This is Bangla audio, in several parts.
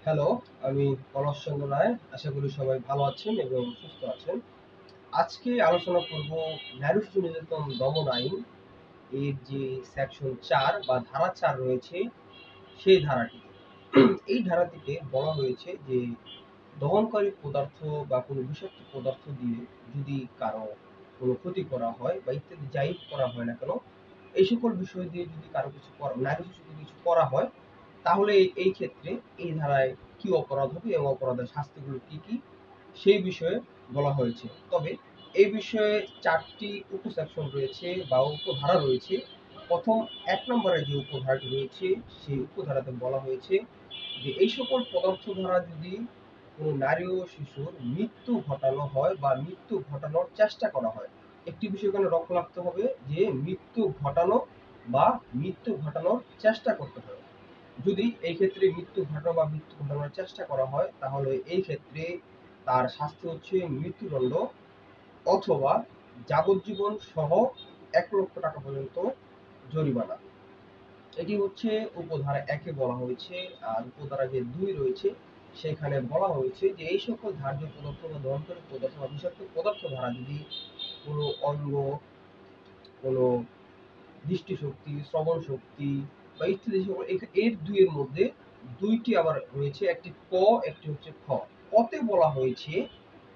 হ্যালো, আমি পলাশ চন্দ্র রায়। আশা করি সবাই ভালো আছেন এবং সুস্থ আছেন। আজকে আলোচনা করব নারী শিশু নির্যাতন দমন আইন এর যে সেকশন ৪ বা ধারা ৪ রয়েছে সেই ধারাটিতে। এই ধারাটিতে বলা হয়েছে যে দহনকারী পদার্থ বা কোনো বিষাক্ত পদার্থ দিয়ে যদি কারো কোনো ক্ষতি করা হয় বা ইত্যাদি যাই করা হয় না কেন, এই সকল বিষয় দিয়ে যদি কারো কিছু নারী শিশুকে কিছু করা হয়, তাহলে এই ক্ষেত্রে এই ধারায় কি অপরাধ হবে এবং অপরাধের শাস্তিগুলো কি কি সেই বিষয়ে বলা হয়েছে। তবে এই বিষয়ে ৪টি উপসেকশন রয়েছে বা উপধারা রয়েছে। প্রথম ১ নম্বরে যে উপধারাটি রয়েছে সেই উপধারাতে বলা হয়েছে যে এই সকল পদার্থ দ্বারা যদি কোনো নারী ও শিশুর মৃত্যু ঘটানো হয় বা মৃত্যু ঘটানোর চেষ্টা করা হয়, একটি বিষয় এখানে লক্ষ্য রাখতে হবে যে মৃত্যু ঘটানো বা মৃত্যু ঘটানোর চেষ্টা করতে হবে। যদি এই ক্ষেত্রে মৃত্যু ঘটানো বা মৃত্যু ঘটানোর চেষ্টা করা হয়, তাহলে এই ক্ষেত্রে তার শাস্তি হচ্ছে মৃত্যুদণ্ড অথবা যাবজ্জীবন সহ ১,০০,০০০ টাকা পর্যন্ত জরিমানা। এটি হচ্ছে উপধারা ১-এ বলা হয়েছে। আর উপধারা যে ২ রয়েছে সেখানে বলা হয়েছে যে এই সকল ধার্য পদার্থ বা দহনকারী পদার্থ বা বিষাক্ত পদার্থ দ্বারা যদি কোনো অঙ্গ, কোনো দৃষ্টিশক্তি, শ্রবণ শক্তি বা ইত্যাদি সকল এর ২ এর মধ্যে ২ টি আবার রয়েছে, একটি ক, একটি হচ্ছে খ। কতে বলা হয়েছে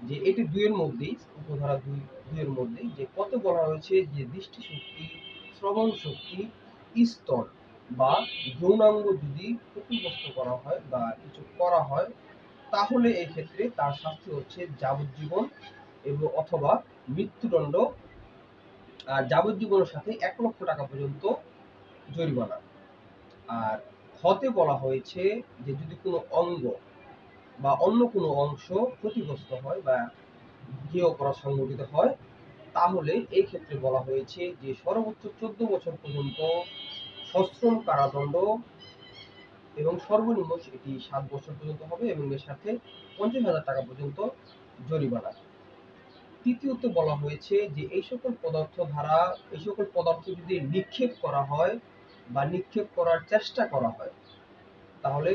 যে এটি ২ এর মধ্যেই, উপধারা ২ এর মধ্যেই, যে কতে বলা হয়েছে যে দৃষ্টিশক্তি, শ্রবণ শক্তি, স্তন বা যৌনাঙ্গ যদি ক্ষতিগ্রস্ত করা হয় বা কিছু করা হয়, তাহলে এক্ষেত্রে তার শাস্তি হচ্ছে যাবজ্জীবন এবং অথবা মৃত্যুদণ্ড, আর যাবজ্জীবনের সাথে ১,০০,০০০ টাকা পর্যন্ত জরিমানা। আর খতে বলা হয়েছে যে যদি কোনো অঙ্গ বা অন্য কোনো অংশ ক্ষতিগ্রস্ত হয় বা যে অপরাধ সংঘটিত হয়, তাহলে এই ক্ষেত্রে বলা হয়েছে যে সর্বোচ্চ ১৪ বছর পর্যন্ত সশ্রম কারাদণ্ড এবং সর্বনিম্ন এটি ৭ বছর পর্যন্ত হবে এবং এর সাথে ৫০,০০০ টাকা পর্যন্ত জরিমানা। তৃতীয়ত বলা হয়েছে যে এই সকল পদার্থ দ্বারা এই সকল পদার্থ যদি নিক্ষেপ করা হয় বা নিক্ষেপ করার চেষ্টা করা হয়, তাহলে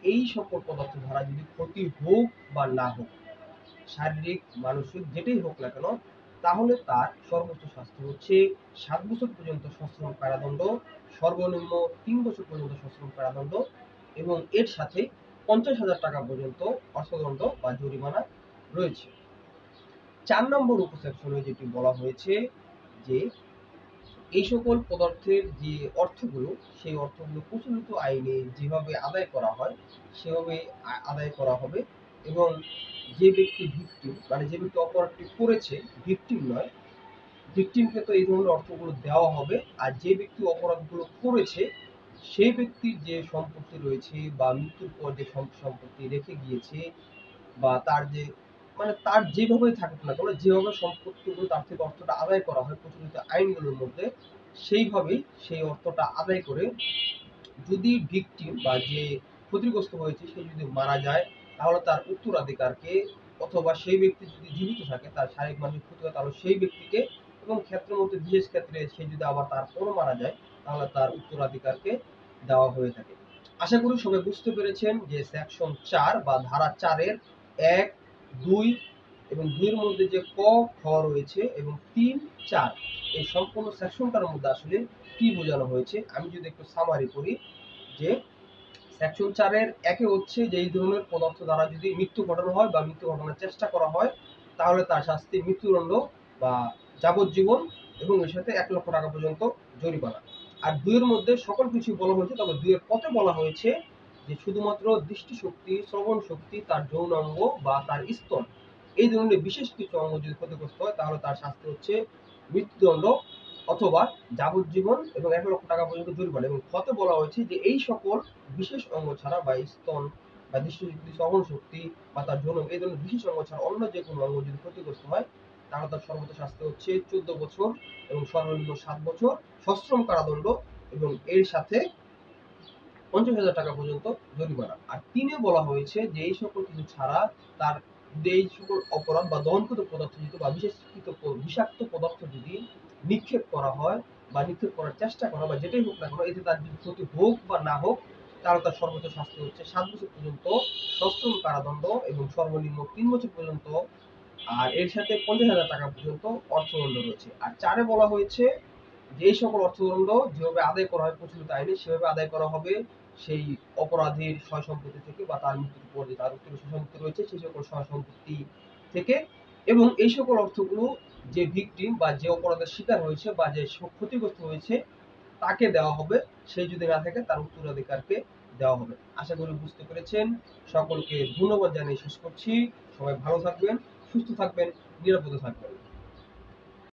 এই সকল পদার্থ দ্বারা যদি ক্ষতি হোক বা না হোক, শারীরিক মানসিক যেটাই হোক না কেন, তাহলে তার সর্বোচ্চ শাস্তি হচ্ছে ৭ বছর পর্যন্ত সশ্রম কারাদণ্ড, সর্বনিম্ন ৩ বছর পর্যন্ত সশ্রম কারাদণ্ড এবং এর সাথে ৫০,০০০ টাকা পর্যন্ত অর্থদণ্ড বা জরিমানা রয়েছে। ৪ নম্বর উপসেকশনে যেটি বলা হয়েছে যে এই সকল পদার্থের যে অর্থগুলো, সেই অর্থগুলো প্রচলিত আইনে যেভাবে আদায় করা হয় সেভাবে আদায় করা হবে এবং যে ব্যক্তি ভিকটিম, মানে যে ব্যক্তি অপরাধটি করেছে, ভিকটিম নয়, ভিকটিমকে তো এই ধরনের অর্থগুলো দেওয়া হবে। আর যে ব্যক্তি অপরাধগুলো করেছে সেই ব্যক্তির যে সম্পত্তি রয়েছে বা মৃত্যুর পর যে সম্পত্তি রেখে গিয়েছে বা তার যে, মানে তার যেভাবেই থাকুক না কেন, যেভাবে সম্পত্তিগুলো তার থেকে অর্থটা আদায় করা হয় প্রচলিত আইনগুলোর মধ্যে, সেইভাবেই সেই অর্থটা আদায় করে যদি ভিকটিম বা যে ক্ষতিগ্রস্ত হয়েছে সে যদি মারা যায়, তাহলে তার উত্তরাধিকারকে, অথবা সেই ব্যক্তি যদি জীবিত থাকে তার শারীরিক মানসিক ক্ষতি হয় তাহলে সেই ব্যক্তিকে, এবং ক্ষেত্রের মধ্যে বিশেষ ক্ষেত্রে সে যদি আবার তারপরও মারা যায় তাহলে তার উত্তরাধিকারকে দেওয়া হয়ে থাকে। আশা করি সবাই বুঝতে পেরেছেন যে সেকশন ৪ বা ধারা ৪-এর ১, ২ এবং ২ এর মধ্যে যে ক, খ রয়েছে এবং ৩, ৪ এই সম্পূর্ণ সেকশনটার মধ্যে আসলে কি বোঝানো হয়েছে। আমি যদি একটু সামারি করি, যে সেকশন ৪-এর ১-এ হচ্ছে যে এই ধরনের পদার্থ দ্বারা যদি মৃত্যু ঘটানো হয় বা মৃত্যু ঘটানোর চেষ্টা করা হয়, তাহলে তার শাস্তি মৃত্যুদণ্ড বা যাবজ্জীবন এবং এর সাথে ১,০০,০০০ টাকা পর্যন্ত জরিমানা। আর ২ এর মধ্যে সকল কিছু বলা হয়েছে, তবে ২ এর পথে বলা হয়েছে যে শুধুমাত্র দৃষ্টিশক্তি, শ্রবণ শক্তি, তার যৌনাঙ্গ বা তার স্তন, এই ধরনের বিশেষ কিছু অঙ্গ যদি ক্ষতিগ্রস্ত হয় তাহলে তার শাস্তি হচ্ছে মৃত্যুদণ্ড অথবা যাবজ্জীবন এবং ১,০০,০০০ টাকা পর্যন্ত জরিমানা। এবং খতে বলা হয়েছে যে এই সকল বিশেষ অঙ্গ ছাড়া বা স্তন বা দৃষ্টিশক্তি, শ্রবণ শক্তি বা তার যৌনাঙ্গ, এই ধরনের বিশেষ অঙ্গ ছাড়া অন্য যে কোনো অঙ্গ যদি ক্ষতিগ্রস্ত হয় তাহলে তার সর্বোচ্চ শাস্তি হচ্ছে ১৪ বছর এবং সর্বনিম্ন ৭ বছর সশ্রম কারাদণ্ড এবং এর সাথে ৫০,০০০ টাকা পর্যন্ত জরিমানা। আর ৩-এ বলা হয়েছে যে এই সকল কিছু ছাড়া তার যদি এই সকল অপরাধ বা দহনকৃত পদার্থ যদি বা বিশেষকৃত বিষাক্ত পদার্থ যদি নিক্ষেপ করা হয় বা নিক্ষেপ করার চেষ্টা করা বা যেটাই হোক না কেন, এতে তার যদি ক্ষতি হোক বা না হোক, তাহলে তার সর্বোচ্চ শাস্তি হচ্ছে 7 বছর পর্যন্ত সশ্রম কারাদণ্ড এবং সর্বনিম্ন 3 বছর পর্যন্ত, আর এর সাথে 50,000 টাকা পর্যন্ত অর্থদণ্ড রয়েছে। আর 4-এ বলা হয়েছে যে এই সকল অর্থদণ্ড যেভাবে আদায় করা হয় প্রচলিত আইনে সেভাবে আদায় করা হবে সেই অপরাধীর সয় সম্পত্তি থেকে বা তার মৃত্যুর পর যে তার উত্তর সম্পত্তি রয়েছে সেই সকল সয় সম্পত্তি থেকে, এবং এই সকল অর্থগুলো যে ভিকটিম বা যে অপরাধের শিকার হয়েছে বা যে ক্ষতিগ্রস্ত হয়েছে তাকে দেওয়া হবে, সে যদি না থাকে তার উত্তরাধিকারকে দেওয়া হবে। আশা করি বুঝতে পেরেছেন। সকলকে ধন্যবাদ জানিয়ে শেষ করছি। সবাই ভালো থাকবেন, সুস্থ থাকবেন, নিরাপদে থাকবেন।